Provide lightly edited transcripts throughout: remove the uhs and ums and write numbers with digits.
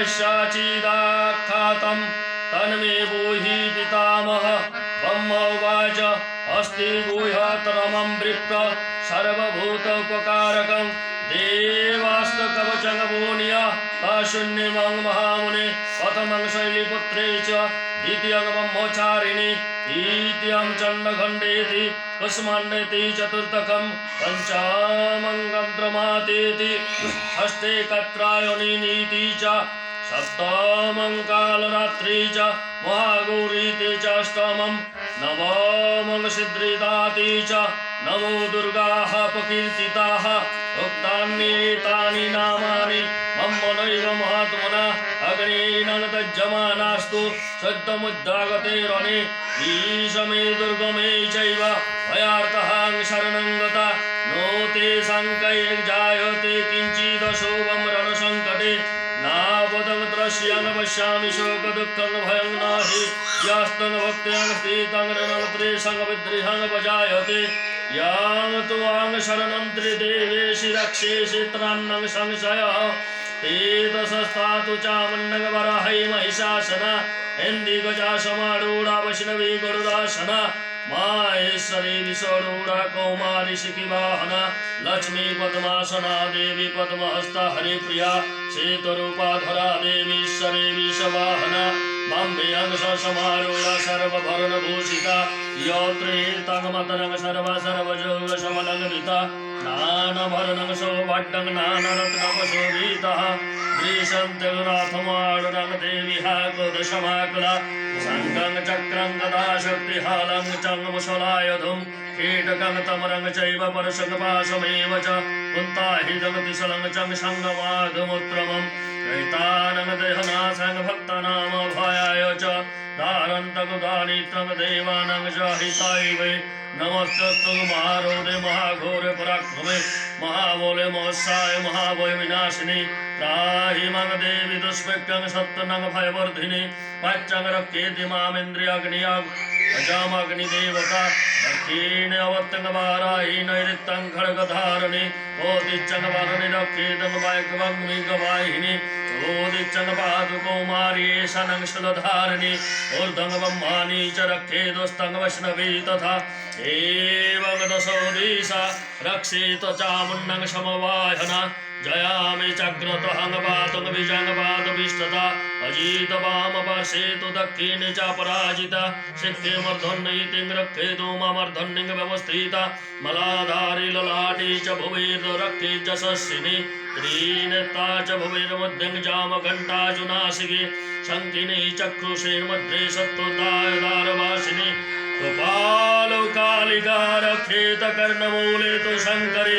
पश्चाचिदाख्यातं तन्मे ब्रूहि पितामह ब्रह्म उवाच अस्ति गुह्यतरमं विप्र सर्वभूतोपकारकं देवास्तकवचगभूनिय अशून्यमं महामुने प्रथमं शैलीपुत्रे च द्वितीयं ब्रह्मचारिणि तृतीयं चण्डखण्डेति कुष्माण्डेति चतुर्थकं पञ्चमं गन्त्रमातेति षष्ठे कत्रायणीनीति च सप्तमं कालरात्रि च महागौरीति च अष्टमं नवमं सिद्धिदाति च नमो दुर्गाः प्रकीर्तिताः उक्तान्येतानि नामानि मम्मनैव महात्मना अग्निनं तज्जमानास्तु सद्यमुद्धागते रणे ईशमे दुर्गमे चैव भयार्तहां शरणं गता नो ते शङ्कैर्जायते किञ्चिदशोभं रणसङ्कटे नावदं द्रश्यं पश्यामि शोकदुःखं भयं नहि यस्तं भक्त्यां स्थितं रणत्रेषं विद्रिहं भजायते यां त्वां शरणं त्रिदेवेशि रक्षेषि त्रान्नं संशयः ते दशस्तातु चामुण्डं वराहै महिषासना इन्दिगजा समारूढा वैष्णवी गरुडासना माहेश्वरी विषरूढा कौमारी शिखिवाहना लक्ष्मी पद्मासना देवी पद्महस्ता हरिप्रिया श्वेतरूपाधरा देवी ईश्वरी विषवाहना माम्बिहंस समारूढा सर्वभरणभूषिता योत्रेतङ्मतनं सर्वयोगशमलङ्घ्रिता नानभरणं सौभाड्यं नानरत्नमशोभितः द्विशन्त्यगनाथमाडुरं देवी हाकुदशमाकुला शङ्खं चक्रं गदा शक्तिहालं चङ्मुशलायुधं कीटकं तमरं चैव परशुपाशमेव च कुन्ताहितं त्रिशलं चं सङ्गमाधुमुत्तमं दैतानं देहनाशं भक्तानां भयाय च धारन्तकुदानित्रं देवानां च हिताय वै नमस्तस्तु महारोदे महाघोरे पराक्रमे महाबोले महोत्साय महाभय विनाशिनी त्राहि मम देवी दुष्कृत्यं सत्यनं भयवर्धिनी पाच्यं रक्षेति मामिन्द्रियाग्नियाग् अजामग्निदेवता दक्षिणे अवत्यङ्गवाराहि नैऋत्यं खड्गधारिणि ओदिच्यं वरनि रक्षेतं वायकवग्निगवाहिनि ओदिच्यं पादुकौमारी एषनं शूलधारिणि ऊर्ध्वं ब्रह्माणि च रक्षेदुस्तं वैष्णवी तथा एवं दशो दिशा रक्षेत चामुण्डं समवाहना जयामि चक्रतहं पातं विजङ्पादविष्टता अजित वामपार्श्वे तु दक्षिणे च पराजिता सिद्धिमर्धन्यैतिं रक्षेतु ममर्धन्यं व्यवस्थिता मलाधारी ललाटे च भुवैर्रक्षे च शस्सिनि त्रिनेत्रा च भुवैर्मध्यं जामघण्टाजुनासिके शङ्किनी चक्षुषेर्मध्ये शत्रुदायदारवासिनि कृपालो कालिका रक्षेत कर्णमूले तु शङ्करे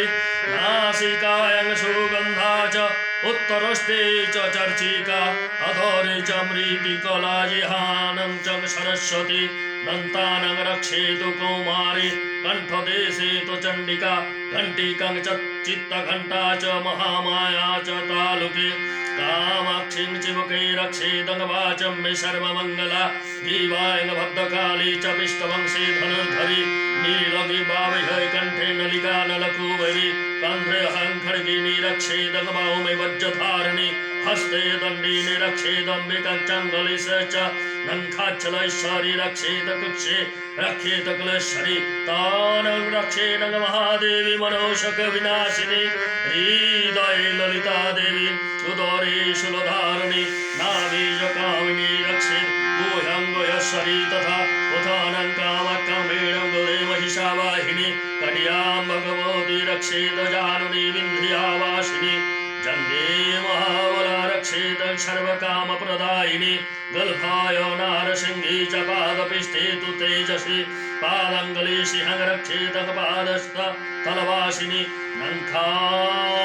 नासिकायां सुगन्धा च उत्तरस्थे च चर्चिका अधोरे च मृत्तिकलाजिहानं च सरस्वती दन्तानं रक्षेतु कौमारी कण्ठदेशे तु चण्डिका घण्टिकं च चित्तघण्टा च महामाया च तालुके कामाक्षीं चिमुखे रक्षेदं वाचं मे सर्वमङ्गला जीवायं भद्रकाली च विष्टवंशे धनुर्धरी नीलगिरिबाविहै कण्ठे नलिका नलकूबरी कन्धे खड्गिनी रक्षेदं बाहुमे वज्रधारिणि हस्ते दण्डिनि रक्षेदम्बिकं चङ्गलिश च नङ्खाचलैश्वरी रक्षेत कुक्षे रक्षेत कुलेश्वरी तानं रक्षेदं महादेवी मनोषक विनाशिनी हृदये ललिता देवी उदरे शूलधारिणि नाभीजकामिनी रक्षेत् गुह्यं गुह्यश्वरी तथा उथानं कामकमेणं गुरे महिषावाहिनी कट्यां भगवती रक्षेत जानुनी विन्ध्यावासिनी जङ्गे महाबला रक्षेत सर्वकामप्रदायिनी गल्फाय नारसिंही च पादपिष्ठे तु तेजसी पादङ्गली सिंहं रक्षेत पादस्थ तलवासिनी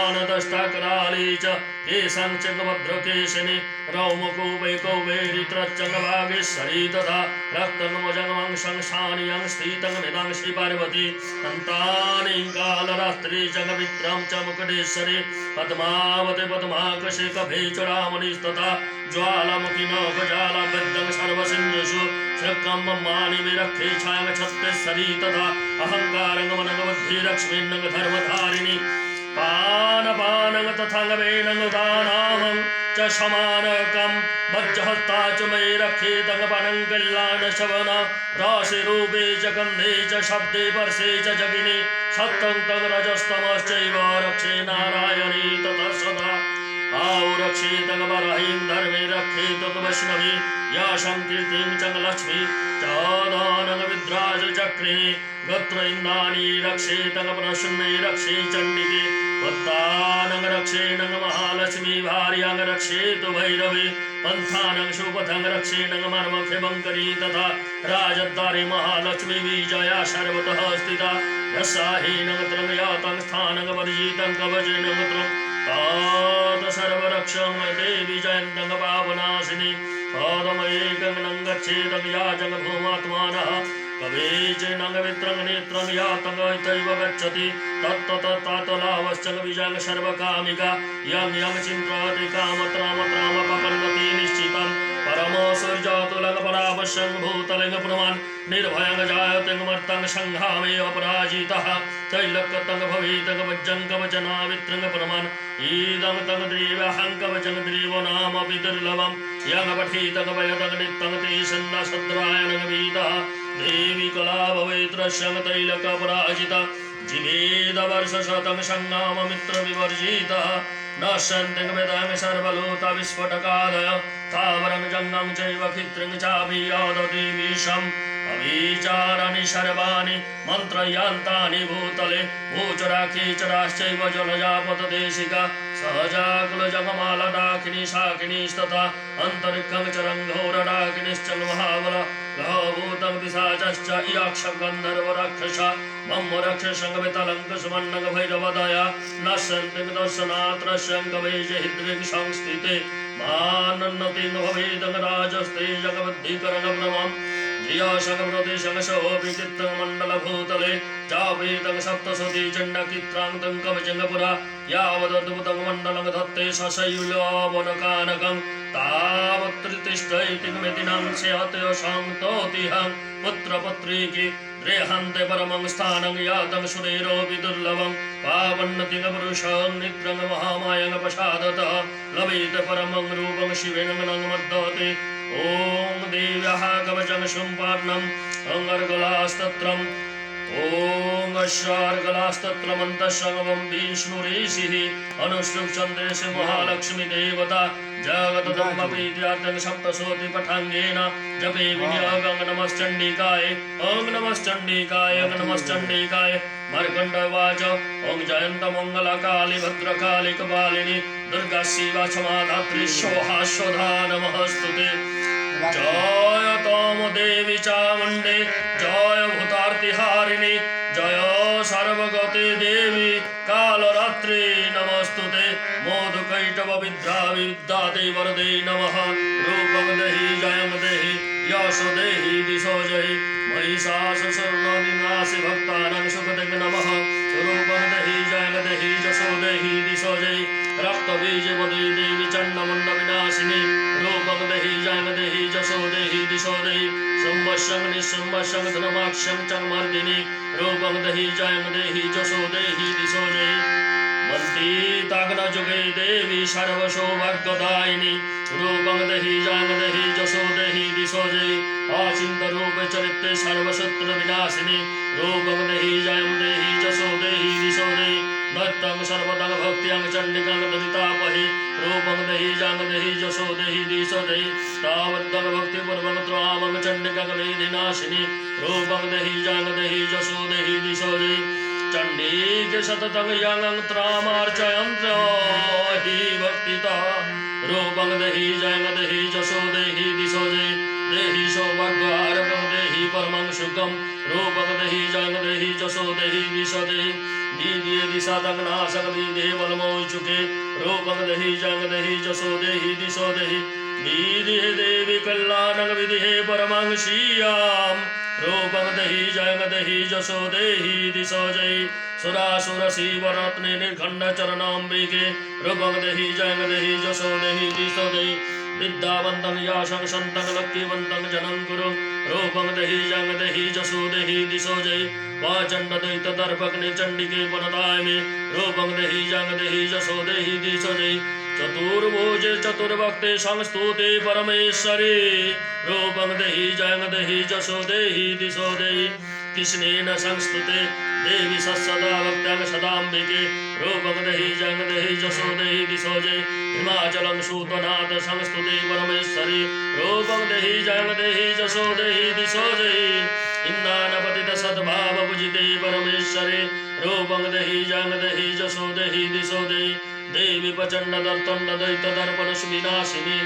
नङ्खानदष्टकराली च केशं च भद्रकेशिनी रौमकूपैकौवेरित्रच्चङ्गभागेश्वरी तथा रक्तमजङ्मं संस्थानियं स्थितमिदंसि पार्वती दन्तानि कालरात्रि जगवित्रं च मुकुटेश्वरी पद्मावती पद्माकृशि कभेचूडामणिस्तथा ज्वालामुखी नौकजालाबद्धं सर्वसिन्धुषु शक्रं ब्रह्माणि विरक्षे छायां छत्तीश्वरी तथा अहङ्कारं मनोबुद्धि लक्ष्मीर्नग धर्मधारिणी पानपानं तथा वेणं दानामं च समानकं वज्रहस्ता च मयि रक्षेदङ्गपनं कल्याणशवना राशिरूपे च गन्धे च शब्दे वर्षे च जगिनि सत्तं तं रजस्तमश्चैव रक्षे नारायणी ततः सदा आउ रक्षेदङ्गबराहिं धर्मे रक्षेत वैष्णवी या संकीर्तिं च लक्ष्मी चादानविद्राज चक्रिणी गत्र इंदानी रक्षेतङ्गप्रसन्नै रक्षे चण्डिके पत्तानंग रक्षेणंग महालक्ष्मी भार्यांग रक्षेत भैरवे पंथानंग शुभथंग रक्षेणंग मर्मक्षेमंकरी तथा राजद्वारे महालक्ष्मी विजया सर्वतः स्थिता यस्याहीनंग त्रंगयातं स्थानंग वर्जितं कवचेनंग त्रं तात सर्वरक्षं देवी जयन्तंग पावनाशिनी पादमयेकं नंग गच्छेदं याजंग भूमात्मानः कवेचेनंग वित्रंग नेत्रंग यातं तैव गच्छति तत्ततलावश्चंग विजंग सर्वकामिका यं यं चिन्ताति कामत्रामत्रामपपन्नति निश्चितं परमो सूर्योतुलंग परावशं भूतलिंग प्रमान् निर्भयं जायतं मर्तं संघामे अपराजितः तैलक्कतं भवेतं वज्रं कवचना वित्रंग प्रमान् ईदं तं देवहं कवचं देवो नाम विदुर्लभं यं पठितं वयतं नित्यं ते सन्नसद्रायणं वीतः देवी कला भवेत्रश्यं तैलकपराजिता जिवेदवर्षशतं संगाममित्र विवर्जितः नश्यन्तिं वेदां सर्वलोता विस्फुटकादय स्थावरं जङ्गं चैव क्षित्रं चाभियादति विषम् अविचाराणि सर्वाणि मन्त्रयान्तानि भूतले भूचराखेचराश्चैव जलजापतदेशिका सहजाकुलजगमालडाकिनी शाकिनीस्तथा अन्तरिक्षं चरङ्घोरडाकिनीश्च महाबल भूतं पिशाचश्च यक्षगन्धर्वराक्षस मम रक्षसङ्गवितलङ्कुशमन्नग भैरवदया नश्यन्तिं दर्शनात्रस्यं कवैजहिद्रिं संस्थिते मानन्नतिं भवेदं राजस्ते जगवद्धिकरणभ्रमम् धियाशङ्गप्रतिशङ्गशोऽपि चित्तमण्डलभूतले चापेतं सप्तसती चण्डकित्रान्तं कवचङ्गपुरा यावदद्भुतं मण्डलं धत्ते सशैलवनकानकं तावत्तिष्ठैति मेदिनां स्यात्यशान्तोतिहं पुत्रपुत्रीकी द्रेहन्ते परमं स्थानं यातं सुरेरोऽपि दुर्लभं पावन्नतिं पुरुषं नित्रं महामायं प्रसादतः लभेत परमं रूपं शिवेन मद्दते ॐ देव्याः कवचं सम्पार्णम् अङ्गर्गलास्तत्रम् ॐ अश्वार्गलास्तत्रमन्तःसंगमं विष्णुरेषिः अनुष्टुप्छन्देषु महालक्ष्मी देवता जगतधर्मपीत्यार्थं सप्तशोति पठाङ्गेन जपे विनियोगं नमश्चण्डिकाय ॐ नमश्चण्डिकाय ॐ नमश्चण्डिकाय मार्कण्डवाच ॐ जयन्तमङ्गलकाली भद्रकाली कपालिनी दुर्गा शिवा क्षमा धात्री स्वाहा स्वधा नमस्तुते जय तम देवी चामुण्डे जय भूतार्तिहारिणी जय सर्वगते देवी कालरात्रि नमस्तुते मोदकैटव विद्याविद्याते वरदे नमः रूपं देहि जयं देहि यशो देहि दिशो जहि महिषासुरनिनाशि भक्तानां सुखदं नमः रूपं देहि जयं देहि यशो देहि दिशो जहि रक्तबीजवती देवी चण्डमुण्डविनाशिनी रूपं देहि जयं देहि यशो देहि दिशो देहि संवत्सं निःसंवत्सं धनमाक्षं च मर्दिनी रूपं देहि जयं देहि यशो देहि दिशो जहि मन्त्रिताग्नजुगे देवी सर्वसौभाग्यदायिनी रूपं देहि जयं देहि यशो देहि दिशो जहि आचिन्तरूपे चरित्रे सर्वशत्रुविनाशिनी रूपं देहि जयं देहि यशो देहि दिशो देहि नत्यं सर्वदं भक्त्यं चण्डिकां ददितापहि रूपं देहि जयं देहि यशो देहि दिशो देहि तावद्दं भक्तिपूर्वं त्वामं चण्डिकां वेदिनाशिनी रूपं देहि जयं देहि यशो देहि दिशो देहि चण्डीके सततं यं त्रामार्चयन्तो हि भक्तिता रूपं देहि जयं देहि यशो देहि दिशो देहि सौभाग्यहारकं देहि परमं सुखं रूपं देहि जयं देहि यशो देहि दिशो देहि दीदिये दिशातं नाशक विदे बलमोचुके रूपं देहि जयं देहि यशो देहि दिशो देहि दीदिये देवी कल्याणं विदिहे परमं श्रियां रूपं देहि जयं देहि यशो देहि दिशो जहि सुरासुर शिवरत्ने निर्खण्ड चरणाम्बिके रूपं देहि जयं देहि यशो देहि दिशो देहि विद्यावन्तं याशं सन्तं लक्ष्मीवन्तं जनं कुरु रूपं देहि जयं देहि यशो देहि दिशो जहि वाचण्डद्वैतदर्पग्नि चण्डिके पुनताय मे रूपं देहि जयं देहि यशो देहि दिशो जहि चतुर्भुजे चतुर्भक्ते संस्तुते परमेश्वरे रूपं देहि जयं देहि जशो देहि दिशो देहि कृष्णेन संस्तुते देवी सदा भक्तां सदाम्बिके रूपं देहि जयं देहि जशो देहि दिशो देहि हिमाचलं सूतनाथ संस्तुते परमेश्वरे रूपं देहि जयं देहि जशो देहि दिशो देहि इंद्रानपतित सद्भाव पूजिते परमेश्वरे रूपं देहि जयं देहि जशो देहि दिशो देहि देवी प्रचंड दर्तंड दैत दर्पण विनाशिनी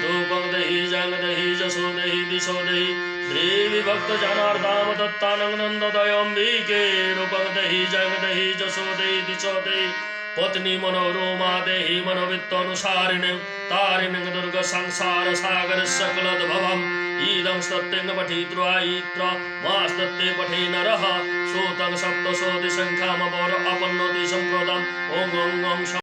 रूपं देहि जयं देहि जशो देहि दिशो देहि देवी भक्त जनार्दन दत्तानंद दयाम्बिके रूपं देहि जयं देहि जशो देहि दिशो देहि पत्नी मनोरमा देहि मनोवित्तानुसारिणे तारिणीं दुर्ग संसार सागर सकलद्भवम् इदं सत्यं पठित्वा इत्र मास्तत्ते पठे नरः सूतं सप्तशोति संख्यामवर अपन्नोति सम्प्रदम् ॐ ॐ ॐ